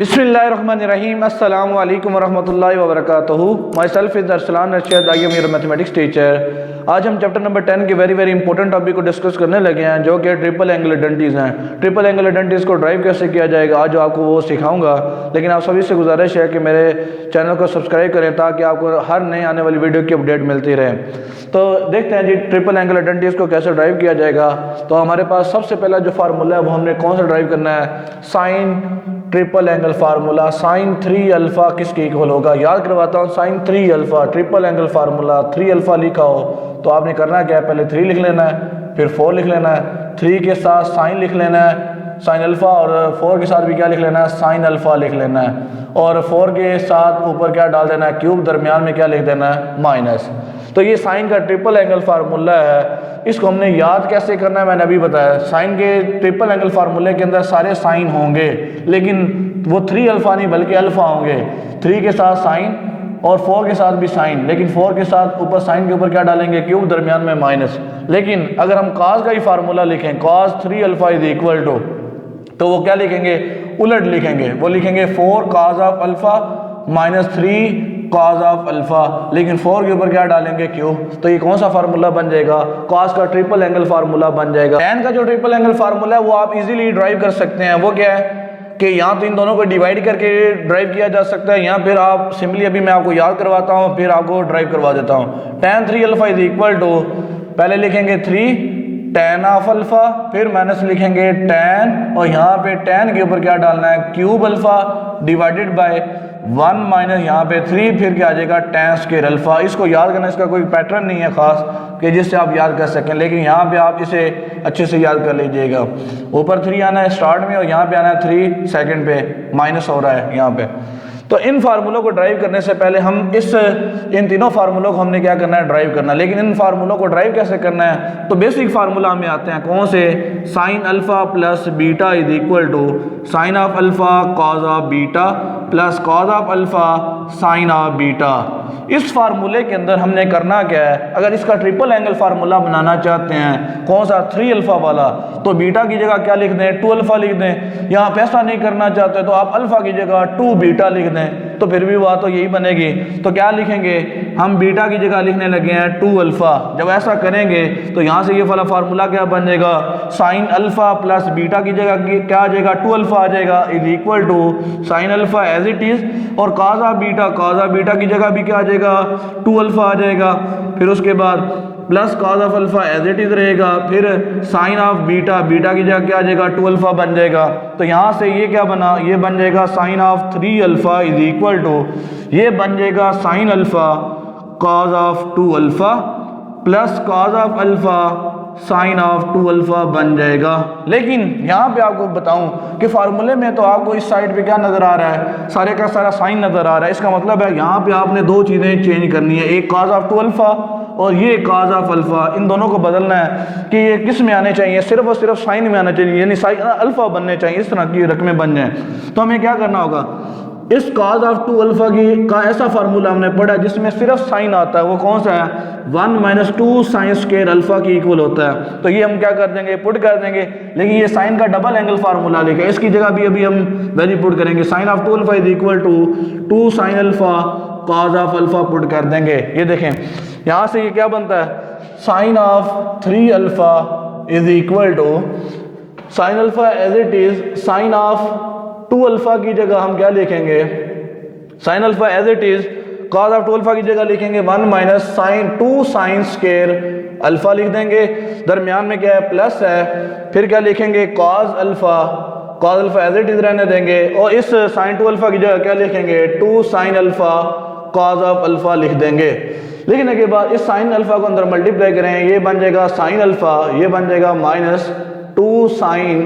बिस्मिल्लाहिर्रहमानिर्रहीम अस्सलामु अलैकुम वरहमतुल्लाहि वबरकातुहू। Myself is Arsalan Rashid, I am your mathematics teacher. आज हम चैप्टर नंबर 10 के वेरी इंपॉर्टेंट टॉपिक को डिस्कस करने लगे हैं, जो कि ट्रिपल एंगल आइडेंटिटीज़ हैं। ट्रिपल एंगल आइडेंटिटीज़ को ड्राइव कैसे किया जाएगा आज आपको वो सिखाऊंगा। लेकिन आप सभी से गुजारिश है कि मेरे चैनल को सब्सक्राइब करें ताकि आपको हर नई आने वाली वीडियो की अपडेट मिलती रहे। तो देखते हैं जी ट्रिपल एंगल आइडेंटिटीज़ को कैसे ड्राइव किया जाएगा। तो हमारे पास सबसे पहला जो फार्मूला है वो हमने कौन सा ड्राइव करना है, sine triple angle formula. Sine 3 alpha किसके इक्वल होगा, याद करवाता हूँ। Sine 3 alpha triple angle formula, 3 alpha लिखा हो तो आपने करना क्या है, पहले 3 लिख लेना है, फिर 4 लिख लेना है, 3 के साथ साइन लिख लेना है साइन अल्फा, और 4 के साथ भी क्या लिख लेना है, साइन अल्फा लिख लेना है, और 4 के साथ ऊपर क्या डाल देना है, क्यूब, दरमियान में क्या लिख देना है, माइनस। तो ये साइन का ट्रिपल एंगल फार्मूला है। इसको हमने याद कैसे करना है मैंने अभी बताया। साइन के ट्रिपल एंगल फार्मूले के अंदर सारे साइन होंगे, लेकिन वो 3 अल्फा नहीं बल्कि अल्फा होंगे। 3 के साथ साइन और 4 के साथ भी साइन, लेकिन 4 के साथ ऊपर साइन के ऊपर क्या डालेंगे, क्यूब, दरमियान में माइनस। लेकिन अगर हम कॉस का ही फार्मूला लिखें, cos 3 alpha is equal to, तो वो क्या लिखेंगे, उलट लिखेंगे। वो लिखेंगे 4 cos of alpha minus 3 cos of alpha, लेकिन 4 के ऊपर क्या डालेंगे, क्यूब। तो ये कौन सा फार्मूला बन जाएगा, कॉस का ट्रिपल एंगल फार्मूला बन जाएगा। tan का जो ट्रिपल एंगल फार्मूला है वो आप इजीली ड्राइव कर सकते हैं। वो क्या है कि यहाँ तो इन दोनों को डिवाइड करके ड्राइव किया जा सकता है, यहाँ फिर आप सिंपली अभी मैं आपको याद करवाता हूँ फिर आपको ड्राइव करवा देता हूँ। tan 3 alpha is equal to, पहले लिखेंगे 3 tan ऑफ अल्फा, फिर माइनस लिखेंगे tan, और यहाँ पे tan के ऊपर क्या डालना है, cube alpha divided by 1 minus यहाँ पे 3, फिर क्या आ जाएगा tan स्क्वायर अल्फा। इसको याद करना, इसका कोई पैटर्न नहीं है खास कि जिससे आप याद कर सकें, लेकिन यहाँ पे आप इसे अच्छे से याद कर लीजिएगा। ऊपर 3 आना है स्टार्ट में, और यहाँ पे आना है 3 सेकंड पे, माइनस हो रहा है यहाँ पे। तो इन फार्मूलों को ड्राइव करने से पहले हम इन तीनों फार्मूलों को हमने क्या करना है, ड्राइव करना है। लेकिन इन फार्मूलों को ड्राइव कैसे करना है, तो बेसिक फार्मूला हमें आते हैं कौन से, sine alpha plus beta is equal to sine of alpha cos of beta plus cos of alpha sine of beta. इस फार्मूले के अंदर हमने करना क्या है, अगर इसका ट्रिपल एंगल फार्मूला बनाना चाहते हैं कौन सा, 3 अल्फा वाला, तो बीटा की जगह क्या लिख दें, 2 अल्फा लिख दें। यहाँ पे ऐसा नहीं करना चाहते तो आप अल्फा की जगह 2 बीटा लिख दें, तो फिर भी बात तो यही बनेगी। तो क्या लिखेंगे, हम बीटा की जगह लिखने लगे हैं 2 अल्फा। जब ऐसा करेंगे तो यहाँ से ये वाला फार्मूला क्या बन जाएगा, साइन अल्फा प्लस बीटा की जगह क्या आ जाएगा, 2 अल्फा आ जाएगा, is equal to sine alpha as it is, और कॉस ऑफ बीटा की जगह भी क्या आ जाएगा, 2 अल्फा आ जाएगा। फिर उसके बाद plus cos of alpha as it is रहेगा, फिर साइन ऑफ बीटा की जगह क्या आ जाएगा, 2 अल्फा बन जाएगा। तो यहाँ से ये क्या बना, ये बन जाएगा sine of 3 alpha is equal to, ये बन जाएगा sine alpha cos of 2 alpha plus cos of alpha sine of 2 alpha बन जाएगा। लेकिन यहाँ पे आपको बताऊं कि फार्मूले में तो आपको इस साइड पे क्या नजर आ रहा है, सारे का सारा साइन नजर आ रहा है। इसका मतलब है यहाँ पे आपने 2 चीजें चेंज करनी है, एक कॉस ऑफ 2 अल्फा और ये कॉस ऑफ अल्फा। इन दोनों को बदलना है कि ये किस में आने चाहिए, सिर्फ और सिर्फ साइन में आना चाहिए, यानी साइन अल्फा बनने चाहिए, इस तरह की रकमें बन जाएं। तो हमें क्या करना होगा, इस कॉस ऑफ 2 अल्फा का ऐसा फार्मूला हमने पढ़ा जिसमें सिर्फ साइन आता है, वो कौन सा है, 1 माइनस 2 साइन स्क्वायर अल्फा की इक्वल होता है। तो ये हम क्या कर देंगे, पुट कर देंगे। लेकिन ये साइन का डबल एंगल फार्मूला लिखा है, इसकी जगह भी अभी हम वैल्यू पुट करेंगे, sine of 2 alpha is equal to 2 sine alpha cos of alpha put कर देंगे। ये देखें यहाँ से ये क्या बनता है, sine of 3 alpha is equal to sine alpha as it is, sine of 2 alpha की जगह हम क्या लिखेंगे, sine alpha as it is, cos of 2 alpha की जगह लिखेंगे 1 minus sine 2 sine square alpha लिख देंगे, दरमियान में क्या है, प्लस है, फिर क्या लिखेंगे, cos alpha as it is रहने देंगे, और इस साइन 2 अल्फा की जगह क्या लिखेंगे, 2 sine alpha cos of alpha लिख देंगे। लिखने के बाद इस साइन अल्फा को अंदर मल्टीप्लाई करें, ये बन जाएगा साइन अल्फा, ये बन जाएगा माइनस 2 साइन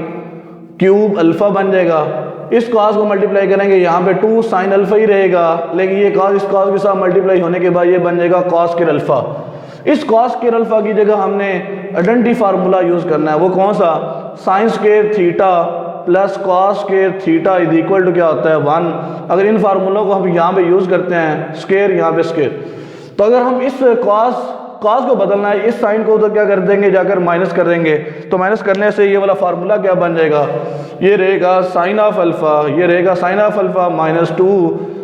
क्यूब अल्फा बन जाएगा। इस कॉस को मल्टीप्लाई करेंगे, यहाँ पे 2 साइन अल्फा ही रहेगा, लेकिन ये कॉस इस कॉस के साथ मल्टीप्लाई होने के बाद ये बन जाएगा कॉस स्क्वायर अल्फा। इस कॉस स्क्वायर अल्फा की जगह हमने आइडेंटिटी फार्मूला यूज करना है, वो कौन सा, sine square theta plus cos square theta is equal to क्या होता है, 1। अगर इन फार्मूलों को हम यहाँ पे यूज करते हैं, स्क्वायर यहाँ पे स्क्वायर, तो अगर हम इस कॉस कॉस को बदलना है, इस साइन को तो क्या कर देंगे, जाकर माइनस कर देंगे। तो माइनस करने से ये वाला फार्मूला क्या बन जाएगा, ये रहेगा साइन ऑफ अल्फा, ये रहेगा sine of alpha minus 2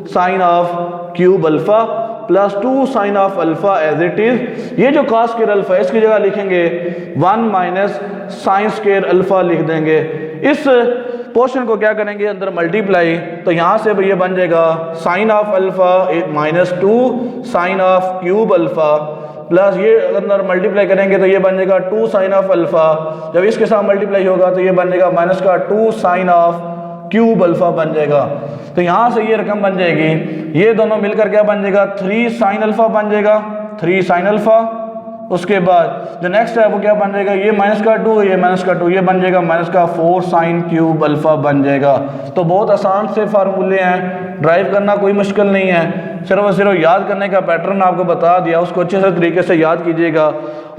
sine of cube alpha plus 2 sine of alpha as it is. ये जो कॉस स्क्वायर अल्फा है इसकी जगह लिखेंगे 1 माइनस साइन स्क्वायर अल्फा लिख देंगे। इस पोर्शन को क्या करेंगे, अंदर मल्टीप्लाई, तो यहाँ से ये बन जाएगा sine of alpha minus 2 sine of cube alpha plus ये अंदर मल्टीप्लाई करेंगे तो ये बन जाएगा 2 साइन ऑफ अल्फा, जब इसके साथ मल्टीप्लाई होगा तो ये बन जाएगा माइनस का 2 साइन ऑफ क्यूब अल्फा बन जाएगा। तो यहाँ से ये रकम बन जाएगी, ये दोनों मिलकर क्या बन जाएगा 3 साइन अल्फा बन जाएगा, 3 साइन अल्फा। उसके बाद जो नेक्स्ट है वो क्या बन जाएगा, ये माइनस का 2 ये माइनस का 2 ये बन जाएगा माइनस का 4 साइन क्यूब अल्फा बन जाएगा। तो बहुत आसान से फार्मूले हैं, ड्राइव करना कोई मुश्किल नहीं है, सिर्फ और सिर्फ याद करने का पैटर्न आपको बता दिया, उसको अच्छे से तरीके से याद कीजिएगा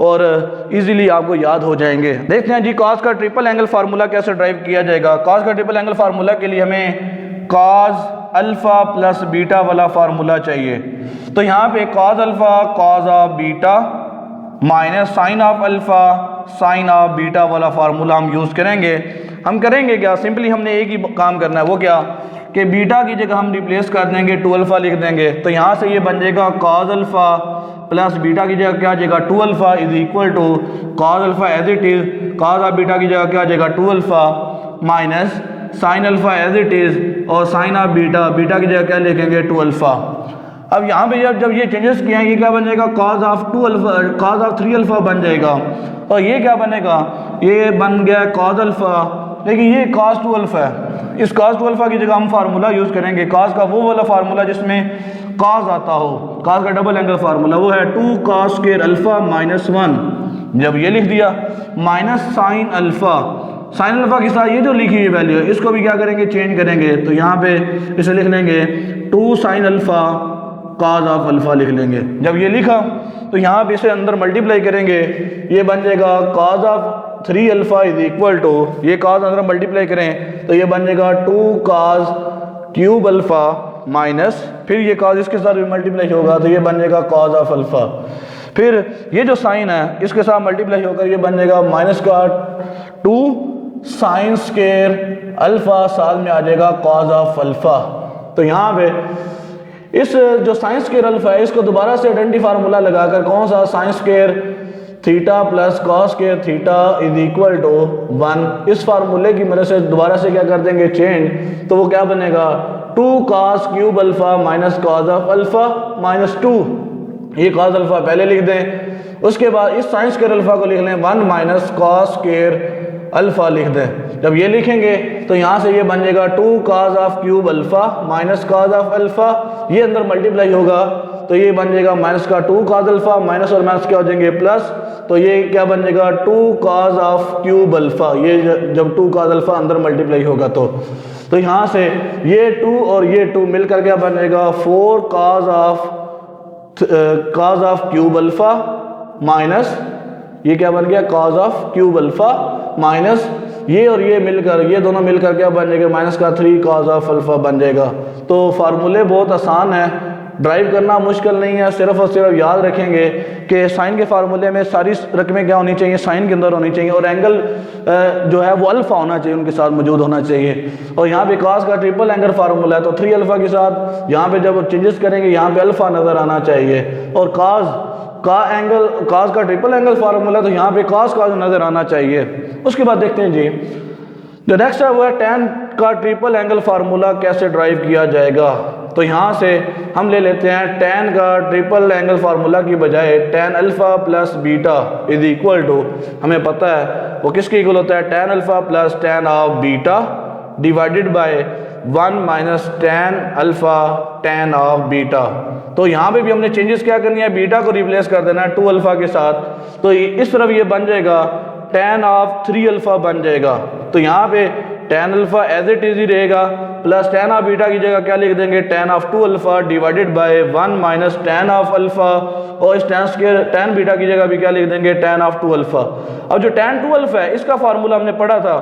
और इजीली आपको याद हो जाएंगे। देखते हैं जी कॉस का ट्रिपल एंगल फार्मूला कैसे ड्राइव किया जाएगा। कॉस का ट्रिपल एंगल फार्मूला के लिए हमें कॉस अल्फा प्लस बीटा वाला फार्मूला चाहिए। तो यहाँ पे cos alpha cos of beta minus sine of alpha sine of beta वाला फार्मूला हम यूज़ करेंगे। हम करेंगे क्या, सिंपली हमने एक ही काम करना है, वो क्या कि बीटा की जगह हम रिप्लेस कर देंगे 2 अल्फा लिख देंगे। तो यहाँ से ये बन जाएगा कॉस अल्फा प्लस बीटा की जगह क्या आ जाएगा 2 alpha is equal to cos alpha as it is, cos of beta की जगह क्या आ जाएगा 2 alpha minus sine alpha as it is और साइन ऑफ बीटा, बीटा की जगह क्या लिखेंगे 2 अल्फा। अब यहाँ पे जब ये चेंजेस किए हैं ये क्या बन जाएगा cos of 2 alpha cos of 3 alpha बन जाएगा और ये क्या बनेगा, ये बन गया कॉस अल्फा, लेकिन ये कॉस 2 अल्फा है। इस कॉस 2 अल्फा की जगह हम फार्मूला यूज़ करेंगे कॉस का वो वाला फार्मूला जिसमें कॉस आता हो, कॉस का डबल एंगल फार्मूला, वो है 2 कॉस स्क्वायर अल्फा माइनस 1। जब ये लिख दिया minus sine alpha, sine alpha के साथ ये जो लिखी हुई वैल्यू है इसको भी क्या करेंगे चेंज करेंगे। तो यहाँ पे इसे लिख लेंगे 2 sine alpha cos of alpha लिख लेंगे। जब ये लिखा तो यहाँ पे इसे अंदर मल्टीप्लाई करेंगे, ये बन जाएगा cos of 3 alpha is equal to, ये कॉस अंदर मल्टीप्लाई करें तो ये बन जाएगा 2 कॉस क्यूब अल्फा माइनस, फिर ये कॉस इसके साथ भी मल्टीप्लाई होगा तो ये बन जाएगा कॉस ऑफ अल्फा, फिर ये जो साइन है इसके साथ मल्टीप्लाई होकर ये बन जाएगा माइनस का 2 साइन स्क्वायर अल्फा, साथ में आ जाएगा कॉस ऑफ अल्फा। तो यहाँ पे इस जो साइन स्क्वायर अल्फा है इसको दोबारा से आइडेंटिटी फार्मूला लगाकर कौन सा sine square theta plus cos square theta is equal to 1, इस फार्मूले की मदद से दोबारा से क्या कर देंगे चेंज, तो वो क्या बनेगा 2 cos cube alpha minus cos of alpha minus 2, ये कॉस अल्फा पहले लिख दें, उसके बाद इस साइन स्क्वायर अल्फा को लिख लें 1 माइनस कॉस स्क्वायर अल्फा लिख दें। जब ये लिखेंगे तो यहाँ से ये बन जाएगा 2 cos of cube alpha minus cos of alpha, ये अंदर मल्टीप्लाई होगा तो ये बन जाएगा माइनस का 2 कॉस अल्फा, माइनस और माइनस क्या हो जाएंगे प्लस, तो ये क्या बन जाएगा 2 कॉस ऑफ क्यूब अल्फा, ये जब 2 कॉस अल्फा अंदर मल्टीप्लाई होगा तो यहाँ से ये 2 और ये 2 मिलकर क्या बन जाएगा 4 cos of cube alpha minus ये क्या बन गया cos of cube alpha minus ये और ये मिलकर ये दोनों मिलकर क्या बन जाएगा माइनस का 3 कॉस ऑफ अल्फा बन जाएगा। तो फार्मूले बहुत आसान है, ड्राइव करना मुश्किल नहीं है, सिर्फ और सिर्फ याद रखेंगे कि साइन के फार्मूले में सारी रकमें क्या होनी चाहिए साइन के अंदर होनी चाहिए और एंगल जो है वो अल्फा होना चाहिए, उनके साथ मौजूद होना चाहिए। और यहाँ पे कॉस का ट्रिपल एंगल फार्मूला है तो 3 अल्फा के साथ यहाँ पे जब चेंजेस करेंगे यहाँ पे अल्फा नज़र आना चाहिए और कॉस का ट्रिपल एंगल फार्मूला तो यहाँ पे कॉस का नज़र आना चाहिए। उसके बाद देखते हैं जी जो नेक्स्ट है वो है tan का ट्रिपल एंगल फार्मूला कैसे ड्राइव किया जाएगा। तो यहाँ से हम ले लेते हैं tan का ट्रिपल एंगल फार्मूला की बजाय tan alpha plus beta is equal to, हमें पता है वो किसके इक्वल होता है tan alpha plus tan of beta divided by 1 minus tan alpha tan of beta. तो यहाँ पे भी हमने चेंजेस क्या करनी है, बीटा को रिप्लेस कर देना है 2 अल्फा के साथ, तो इस तरफ ये बन जाएगा tan ऑफ 3 अल्फा बन जाएगा। तो यहाँ पे tan alpha as it is ही रहेगा प्लस tan ऑफ बीटा की जगह क्या लिख देंगे tan of 2 alpha divided by 1 minus tan of alpha और इस tan बीटा की जगह भी क्या लिख देंगे tan ऑफ 2 अल्फा। अब जो tan 2 अल्फा है इसका फार्मूला हमने पढ़ा था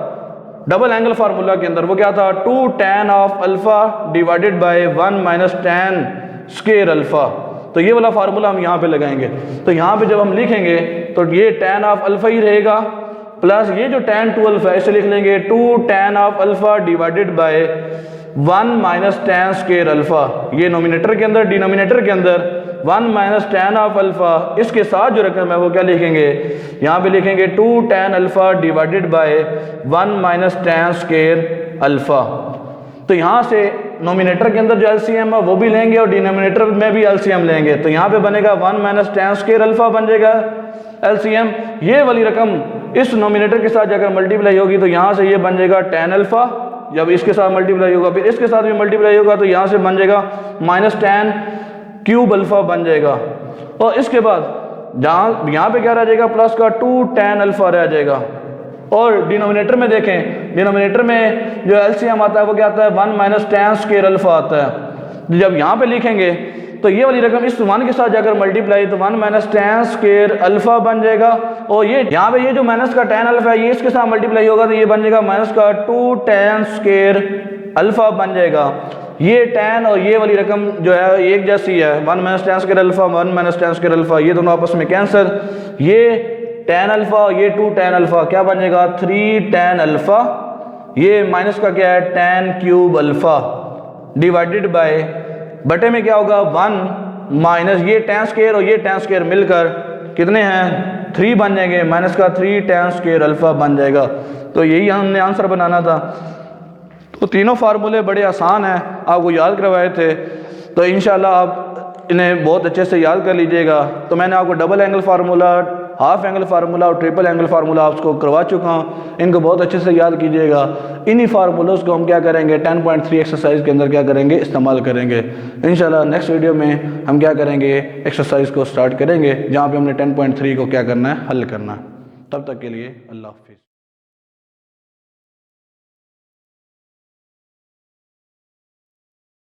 डबल एंगल फार्मूला के अंदर, वो क्या था 2 tan of alpha divided by 1 minus tan square alpha. तो ये वाला फार्मूला हम यहाँ पे लगाएंगे। तो यहाँ पे जब हम लिखेंगे तो ये tan ऑफ अल्फ़ा ही रहेगा, प्लस ये जो tan 2 अल्फ़ा इसे लिख लेंगे 2 tan of alpha divided by 1 minus tan square alpha. ये नोमिनेटर के अंदर, डिनोमिनेटर के अंदर 1 माइनस tan ऑफ अल्फ़ा, इसके साथ जो रकम है वो क्या लिखेंगे, यहाँ पे लिखेंगे 2 tan alpha divided by 1 minus tan square alpha. तो यहाँ से नोमिनेटर के अंदर जो एलसीएम है वो भी लेंगे और डिनोमिनेटर में भी एलसीएम लेंगे। तो यहाँ पे बनेगा 1 माइनस tan स्क्वायर अल्फ़ा बन जाएगा एलसीएम। ये वाली रकम इस नोमिनेटर के साथ जाकर मल्टीप्लाई होगी तो यहाँ से ये बन जाएगा tan अल्फ़ा, जब इसके साथ मल्टीप्लाई होगा फिर इसके साथ भी मल्टीप्लाई होगा तो यहाँ से बन जाएगा माइनस tan क्यूब अल्फ़ा बन जाएगा। और इसके बाद जहाँ यहाँ पे क्या रह जाएगा, प्लस का 2 tan अल्फ़ा रह जाएगा। और डिनोमिनेटर में देखें, डिनोमिनेटर में जो एलसीएम आता है वो क्या आता है, 1 माइनस tan स्क्वायर अल्फ़ा आता है। जब यहाँ पे लिखेंगे तो ये वाली रकम इस 1 के साथ जाकर मल्टीप्लाई तो 1 माइनस tan स्क्वायर अल्फ़ा बन जाएगा। और ये यहाँ पे ये जो माइनस का tan अल्फ़ा है ये इसके साथ मल्टीप्लाई होगा तो ये बन जाएगा माइनस का 2 tan स्क्वायर अल्फ़ा बन जाएगा। ये tan और ये वाली रकम जो है एक जैसी है, 1 minus tan square alpha 1 minus tan square alpha, ये दोनों आपस में कैंसर। ये tan अल्फ़ा और ये 2 tan अल्फ़ा क्या बन जाएगा, 3 tan अल्फ़ा। ये माइनस का क्या है, tan cube alpha divided by बटे में क्या होगा 1 माइनस ये tan स्क्वायर और ये tan स्क्वायर मिलकर कितने हैं, 3 बन जाएंगे, माइनस का 3 tan स्क्वायर अल्फ़ा बन जाएगा। तो यही हमने आंसर बनाना था। तो तीनों फार्मूले बड़े आसान हैं, आपको याद करवाए थे, तो इंशाल्लाह आप इन्हें बहुत अच्छे से याद कर लीजिएगा। तो मैंने आपको double angle formula, half angle formula और ट्रिपल एंगल फार्मूला आपको करवा चुका हूँ, इनको बहुत अच्छे से याद कीजिएगा। इन्हीं फार्मूलों को हम क्या करेंगे 10.3 एक्सरसाइज के अंदर क्या करेंगे, इस्तेमाल करेंगे। इंशाल्लाह नेक्स्ट वीडियो में हम क्या करेंगे, एक्सरसाइज को स्टार्ट करेंगे जहाँ पे हमने 10.3 को क्या करना है, हल करना है। तब तक के लिए अल्लाह हाफिज़।